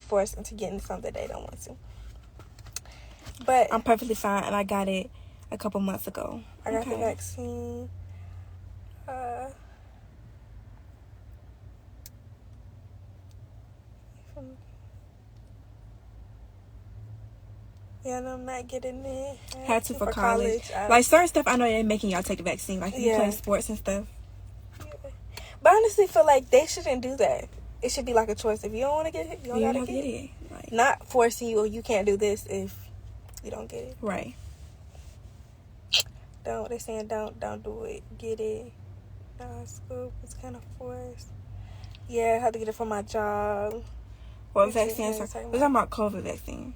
forced into getting something they don't want to. But I'm perfectly fine, and I got it a couple months ago. I got the vaccine. Yeah, and I'm not getting it. Had to for college. Like, certain stuff, I know they're making y'all take the vaccine. Like, if you play sports and stuff. Yeah. But I honestly feel like they shouldn't do that. It should be like a choice. If you don't want to get it, you don't gotta get it. Like, not forcing you, or you can't do this if you don't get it. Right. They're saying don't do it. Get it. School was kind of forced. Yeah, I had to get it for my job. What vaccine? We're talking about COVID vaccine.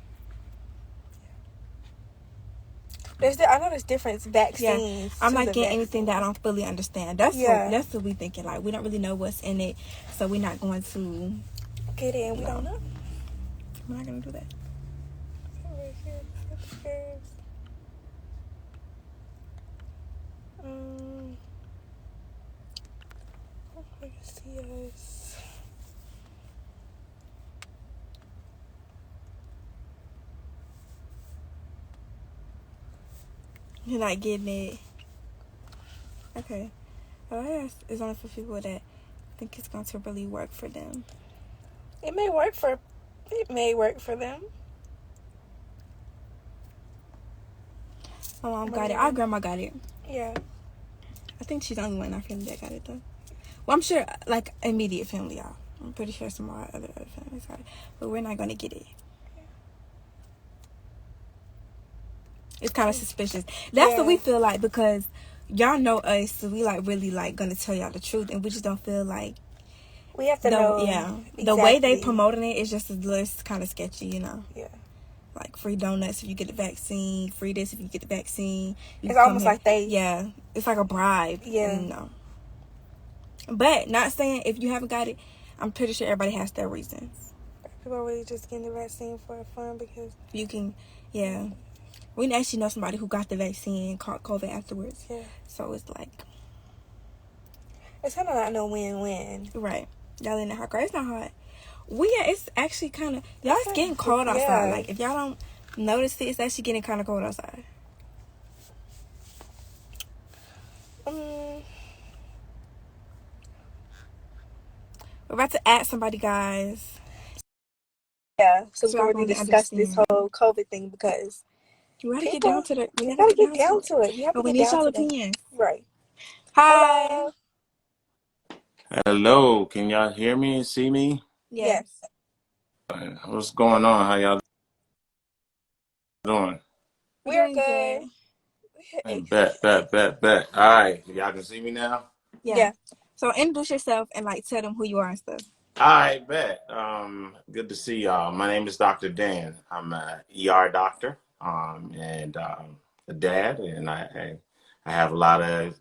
I know there's different vaccines. Yeah. I'm not getting anything that I don't fully understand. That's what we thinking. Like, we don't really know what's in it, so we're not going to get it, and we don't know. We're not going to do that. You're not getting it. Okay. Well, it's only for people that think it's going to really work for them. It may work for them. My mom got it. Our grandma got it. Yeah. I think she's the only one in our family that got it, though. Well, I'm sure, like, immediate family, y'all. I'm pretty sure some of our other families got it. But we're not going to get it. It's kind of suspicious. That's what we feel like, because y'all know us, so we, like, really, like, going to tell y'all the truth. And we just don't feel like... We have to know. Yeah. Exactly. The way they promoting it is just a little kind of sketchy, you know? Yeah. Like, free donuts if you get the vaccine. Free this if you get the vaccine. It's almost like they... Yeah. It's like a bribe. Yeah. You know? But, not saying if you haven't got it, I'm pretty sure everybody has their reasons. People are really just getting the vaccine for fun because... You can... Yeah. We actually know somebody who got the vaccine and caught COVID afterwards. Yeah. So, it's like... It's kind of not no win-win. Right. Y'all in the hot car. It's not hot. It's actually kind of... Y'all, it's getting cold outside. Like, if y'all don't notice it, it's actually getting kind of cold outside. We're about to add somebody, guys. Yeah. So we're going to discuss this whole COVID thing because... We gotta get down to it. We gotta get down to it. But we need y'all opinions. Right. Hi. Hello. Can y'all hear me and see me? Yes. What's going on? How y'all doing? We're good. Bet. All right. Y'all can see me now? Yeah. So introduce yourself and, like, tell them who you are and stuff. All right, bet. Good to see y'all. My name is Dr.Dan. I'm an ER doctor. And a dad, and I have a lot of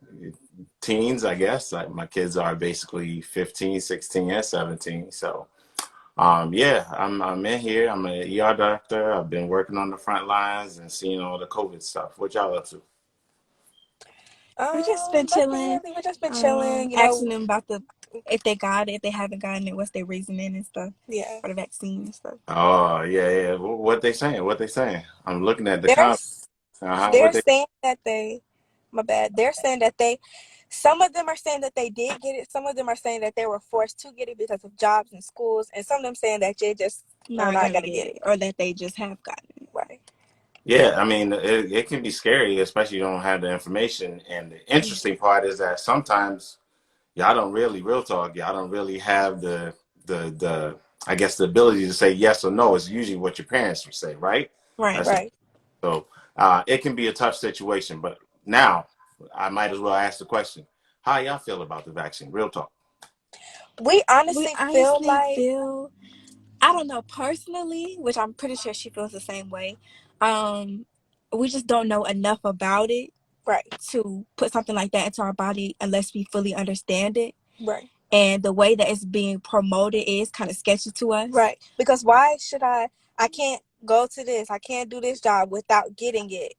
teens, I guess. Like, my kids are basically 15, 16, and 17. So, I'm in here. I'm an ER doctor. I've been working on the front lines and seeing all the COVID stuff. What y'all up to? We just been chilling. We just been chilling. Asking them about if they got it, if they haven't gotten it, what's their reasoning and stuff. Yeah. For the vaccine and stuff. Oh, yeah. What they saying? I'm looking at the comments. They're saying that They're saying that some of them are saying that they did get it. Some of them are saying that they were forced to get it because of jobs and schools. And some of them saying that they just not going to get it. Or that they just have gotten it. Right. Yeah, I mean, it can be scary, especially if you don't have the information. And the interesting part is that sometimes y'all don't really, real talk, y'all don't really have the I guess the ability to say yes or no. Is usually what your parents would say, right? Right. So it can be a tough situation. But now I might as well ask the question: how y'all feel about the vaccine? Real talk. We honestly feel. I don't know personally, which I'm pretty sure she feels the same way. We just don't know enough about it, right, to put something like that into our body unless we fully understand it. Right. And the way that it's being promoted is kind of sketchy to us. Right. Because why should I can't go to this, I can't do this job without getting it.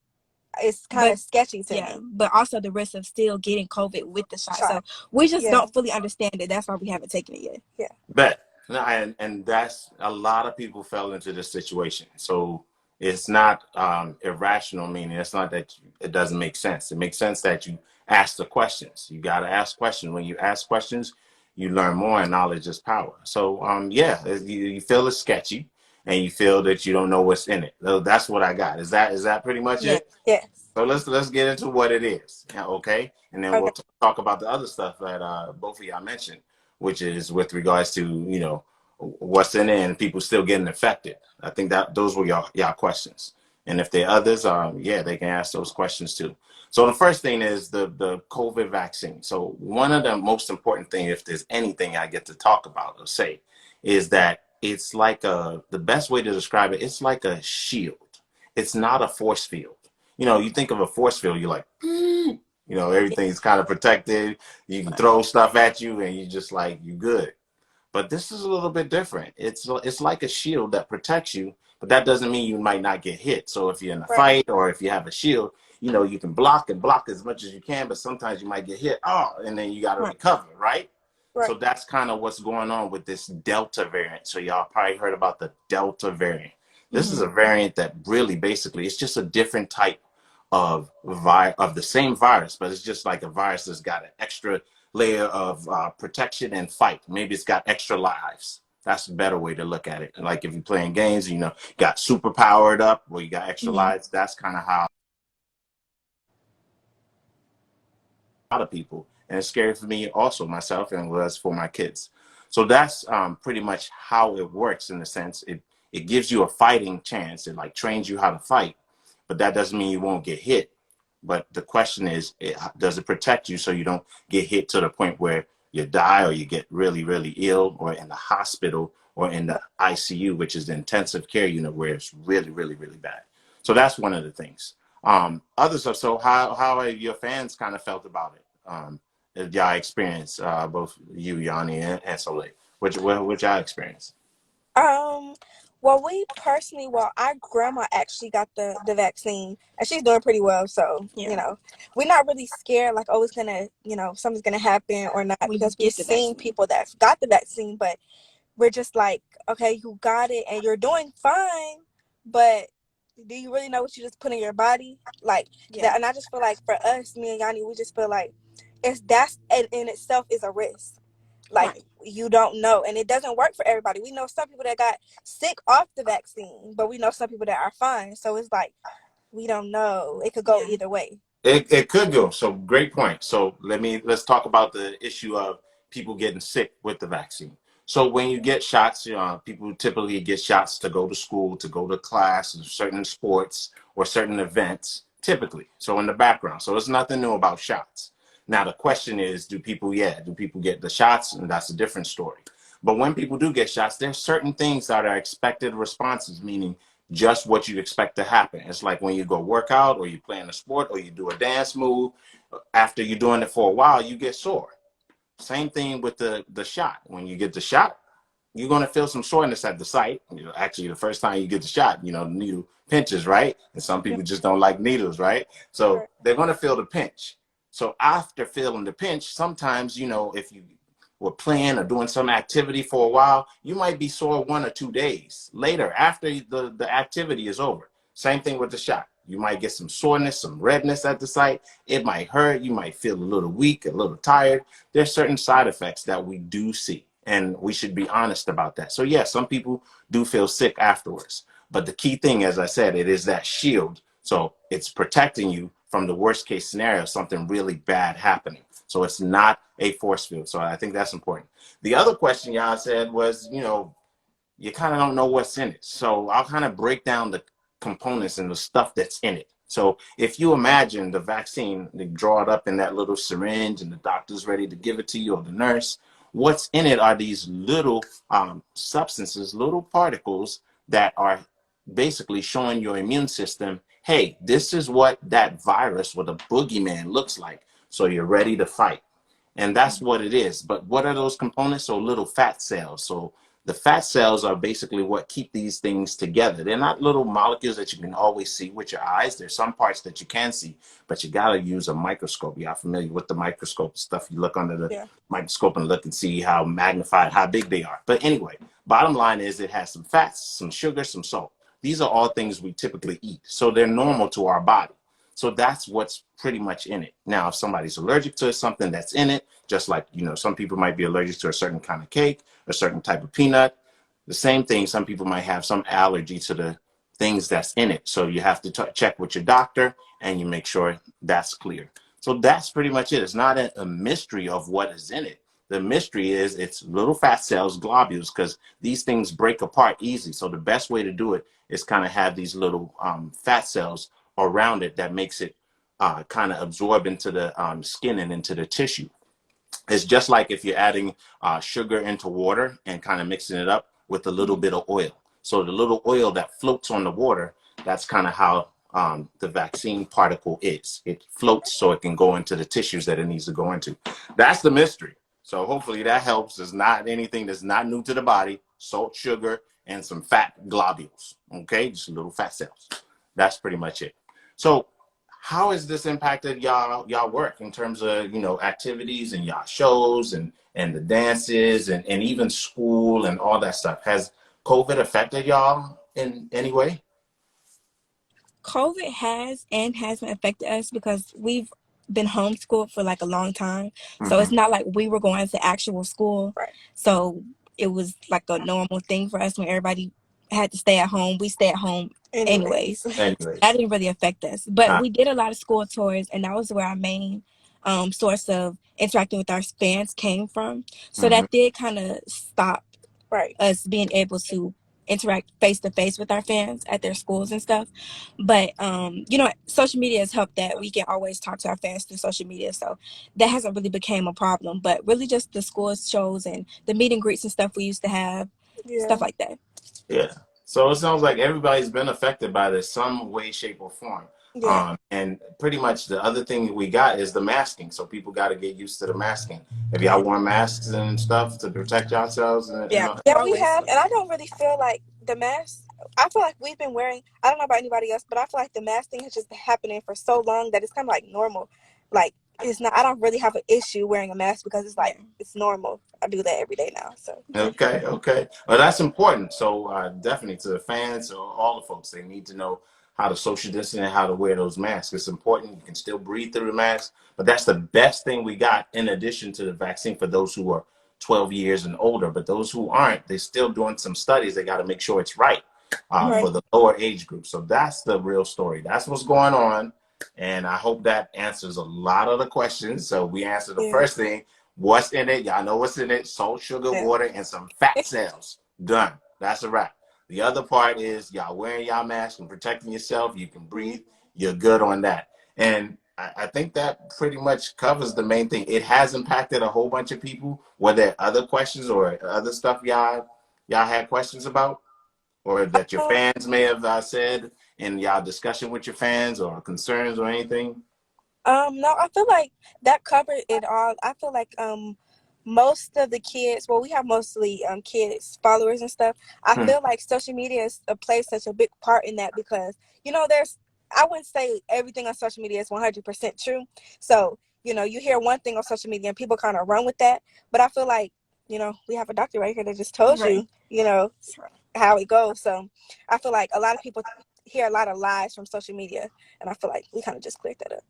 It's kind of sketchy to me. But also the risk of still getting COVID with the shot. So we just don't fully understand it. That's why we haven't taken it yet. Yeah. Bet. No, and that's a lot of people fell into this situation. So it's not irrational, meaning it's not that it doesn't make sense. It makes sense that you ask the questions. You got to ask questions. When you ask questions, you learn more, and knowledge is power. So yeah, you feel it's sketchy, and you feel that you don't know what's in it. So that's what I got. Is that pretty much Yeah. it? Yes. So let's get into what it is, yeah, okay? And then we'll Okay. talk about the other stuff that both of y'all mentioned, which is with regards to what's in it and people still getting affected. I think that those were y'all questions, and if there are others, yeah, they can ask those questions too. So the first thing is the COVID vaccine. So one of the most important things, if there's anything I get to talk about or say, is that it's like the best way to describe it. It's like a shield. It's not a force field. You think of a force field, you're like, everything's kind of protected. You can throw stuff at you and you just like, you good. But this is a little bit different. It's like a shield that protects you, but that doesn't mean you might not get hit. So if you're in a Right. fight or if you have a shield, you can block and block as much as you can, but sometimes you might get hit. Oh, and then you got to Right. recover, right? So Right. that's kind of what's going on with this Delta variant. So y'all probably heard about the Delta variant. This is a variant that really basically it's just a different type of the same virus, but it's just like a virus that's got an extra layer of protection and fight. Maybe it's got extra lives. That's a better way to look at it. Like if you're playing games, got super powered up or you got extra lives. That's kind of how a lot of people, and it's scary for me also myself and was for my kids. So that's pretty much how it works in the sense it gives you a fighting chance. It like trains you how to fight, but that doesn't mean you won't get hit. But the question is, does it protect you so you don't get hit to the point where you die or you get really, really ill or in the hospital or in the ICU, which is the intensive care unit where it's really, really, really bad. So that's one of the things. Other stuff. So how have your fans kind of felt about it? Y'all experience both you, Yanni, and Soleil. Which y'all experience? Well, our grandma actually got the vaccine, and she's doing pretty well. So Yeah. we're not really scared like, oh, it's gonna, something's gonna happen or not, When you because we've get the seen vaccine. people that got the vaccine, but we're just like, okay, you got it and you're doing fine, but do you really know what you just put in your body, like that? Yeah. And I just feel like for us, me and Yanni, we just feel like that's in itself is a risk. Like, Right. you don't know, and it doesn't work for everybody. We know some people that got sick off the vaccine, but we know some people that are fine. So it's like, we don't know. It could go Yeah. either way. It could go. So great point. So let's talk about the issue of people getting sick with the vaccine. So when you get shots, people typically get shots to go to school, to go to class, certain sports or certain events, typically. So in the background. So it's nothing new about shots. Now the question is, do people get the shots? And that's a different story. But when people do get shots, there's certain things that are expected responses, meaning just what you'd expect to happen. It's like when you go work out or you play in a sport or you do a dance move, after you're doing it for a while, you get sore. Same thing with the shot. When you get the shot, you're going to feel some soreness at the site. Actually, the first time you get the shot, the needle pinches, right? And some Yeah. people just don't like needles, right? So Right. they're going to feel the pinch. So after feeling the pinch, sometimes, if you were playing or doing some activity for a while, you might be sore 1 or 2 days later after the activity is over. Same thing with the shot. You might get some soreness, some redness at the site. It might hurt. You might feel a little weak, a little tired. There's certain side effects that we do see, and we should be honest about that. So yeah, some people do feel sick afterwards. But the key thing, as I said, it is that shield. So it's protecting you from the worst case scenario, something really bad happening. So it's not a force field. So I think that's important. The other question y'all said was, you kind of don't know what's in it. So I'll kind of break down the components and the stuff that's in it. So if you imagine the vaccine, they draw it up in that little syringe and the doctor's ready to give it to you or the nurse, what's in it are these little substances, little particles that are basically showing your immune system, hey, this is what that virus or the boogeyman looks like. So you're ready to fight. And that's what it is. But what are those components? So little fat cells. So The fat cells are basically what keep these things together. They're not little molecules that you can always see with your eyes. There's some parts that you can see, but you got to use a microscope. Y'all familiar with the microscope stuff? You look under the Yeah. microscope and look and see how magnified, how big they are. But anyway, bottom line is it has some fats, some sugar, some salt. These are all things we typically eat. So they're normal to our body. So that's what's pretty much in it. Now, if somebody's allergic to something that's in it, just like, some people might be allergic to a certain kind of cake, a certain type of peanut, the same thing, some people might have some allergy to the things that's in it. So you have to check with your doctor and you make sure that's clear. So that's pretty much it. It's not a mystery of what is in it. The mystery is it's little fat cells, globules, because these things break apart easy. So the best way to do it is kind of have these little fat cells around it that makes it kind of absorb into the skin and into the tissue. It's just like if you're adding sugar into water and kind of mixing it up with a little bit of oil. So the little oil that floats on the water, that's kind of how the vaccine particle is. It floats so it can go into the tissues that it needs to go into. That's the mystery. So hopefully that helps. It's not anything that's not new to the body. Salt, sugar, and some fat globules. Okay, just little fat cells. That's pretty much it. So how has this impacted y'all work in terms of activities and y'all shows and the dances and even school and all that stuff? Has COVID affected y'all in any way? COVID has and hasn't affected us because we've been homeschooled for like a long time. So Mm-hmm. it's not like we were going to actual school. Right. So it was like a normal thing for us when everybody had to stay at home. We stay at home anyways. Anyways. That didn't really affect us. But we did a lot of school tours, and that was where our main source of interacting with our fans came from. So Mm-hmm. that did kind of stop Right. us being able to interact face to face with our fans at their schools and stuff. But social media has helped that. We can always talk to our fans through social media, so that hasn't really became a problem. But really just the school shows and the meet and greets and stuff we used to have, stuff like that. Yeah. So it sounds like everybody's been affected by this some way, shape, or form. Yeah. And pretty much the other thing we got is the masking. So people got to get used to the masking. Have y'all worn masks and stuff to protect yourselves? Yeah, Yeah, we have, and I don't really feel like the mask. I feel like we've been wearing. I don't know about anybody else, but I feel like the mask thing has just been happening for so long that it's kind of like normal. Like it's not. I don't really have an issue wearing a mask because it's like it's normal. I do that every day now. So Okay. Well, that's important. So definitely to the fans or all the folks, they need to know how to social distance and how to wear those masks. It's important. You can still breathe through the mask, but that's the best thing we got in addition to the vaccine for those who are 12 years and older. But those who aren't, they're still doing some studies. They got to make sure it's right for the lower age group. So that's the real story. That's what's going on. And I hope that answers a lot of the questions. So we answered the first thing. What's in it? Y'all know what's in it. Salt, sugar, water, and some fat cells. Done. That's a wrap. The other part is y'all wearing y'all mask and protecting yourself. You can breathe. You're good on that. And I think that pretty much covers the main thing. It has impacted a whole bunch of people. Were there other questions or other stuff y'all had questions about? Or that your fans may have said in y'all discussion with your fans or concerns or anything? No, I feel like that covered it all. I feel like most of the kids, well, we have mostly kids, followers and stuff. I feel like social media plays such a big part in that because I wouldn't say everything on social media is 100% true. So you hear one thing on social media and people kind of run with that. But I feel like we have a doctor right here that just told you how it goes. So I feel like a lot of people hear a lot of lies from social media, and I feel like we kind of just cleared that up.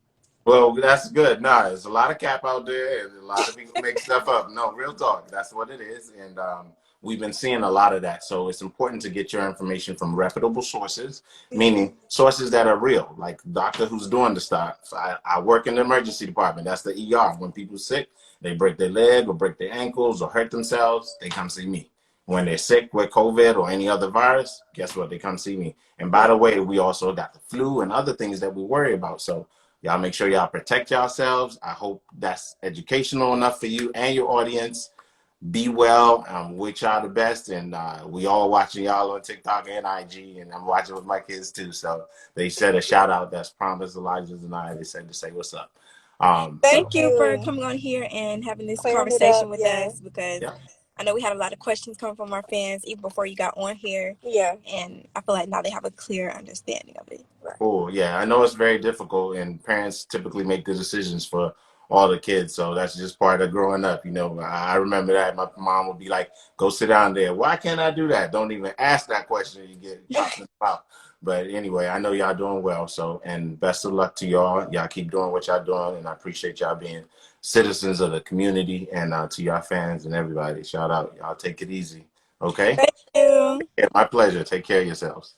Well, that's good. No, there's a lot of cap out there, and a lot of people make stuff up. No, real talk. That's what it is, and we've been seeing a lot of that. So it's important to get your information from reputable sources, meaning sources that are real, like the doctor who's doing the stuff. So I work in the emergency department. That's the ER. When people sick, they break their leg or break their ankles or hurt themselves, they come see me. When they're sick with COVID or any other virus, guess what? They come see me. And by the way, we also got the flu and other things that we worry about. So y'all make sure y'all protect yourselves. I hope that's educational enough for you and your audience. Be well. Wish y'all the best. And we all watching y'all on TikTok and IG. And I'm watching with my kids too. So they said a shout out. That's Promise, Elijah, and I. They said to say what's up. Thank you for coming on here and having this conversation with us because I know we had a lot of questions coming from our fans even before you got on here. Yeah. And I feel like now they have a clear understanding of it. Right. Oh, yeah. I know it's very difficult, and parents typically make the decisions for all the kids. So that's just part of growing up. You know, I remember that my mom would be like, go sit down there. Why can't I do that? Don't even ask that question. You get popped in the mouth. But anyway, I know y'all doing well. So, and best of luck to y'all. Y'all keep doing what y'all doing. And I appreciate y'all being citizens of the community, and to y'all fans and everybody. Shout out. Y'all take it easy. Okay? Thank you. Yeah, my pleasure. Take care of yourselves.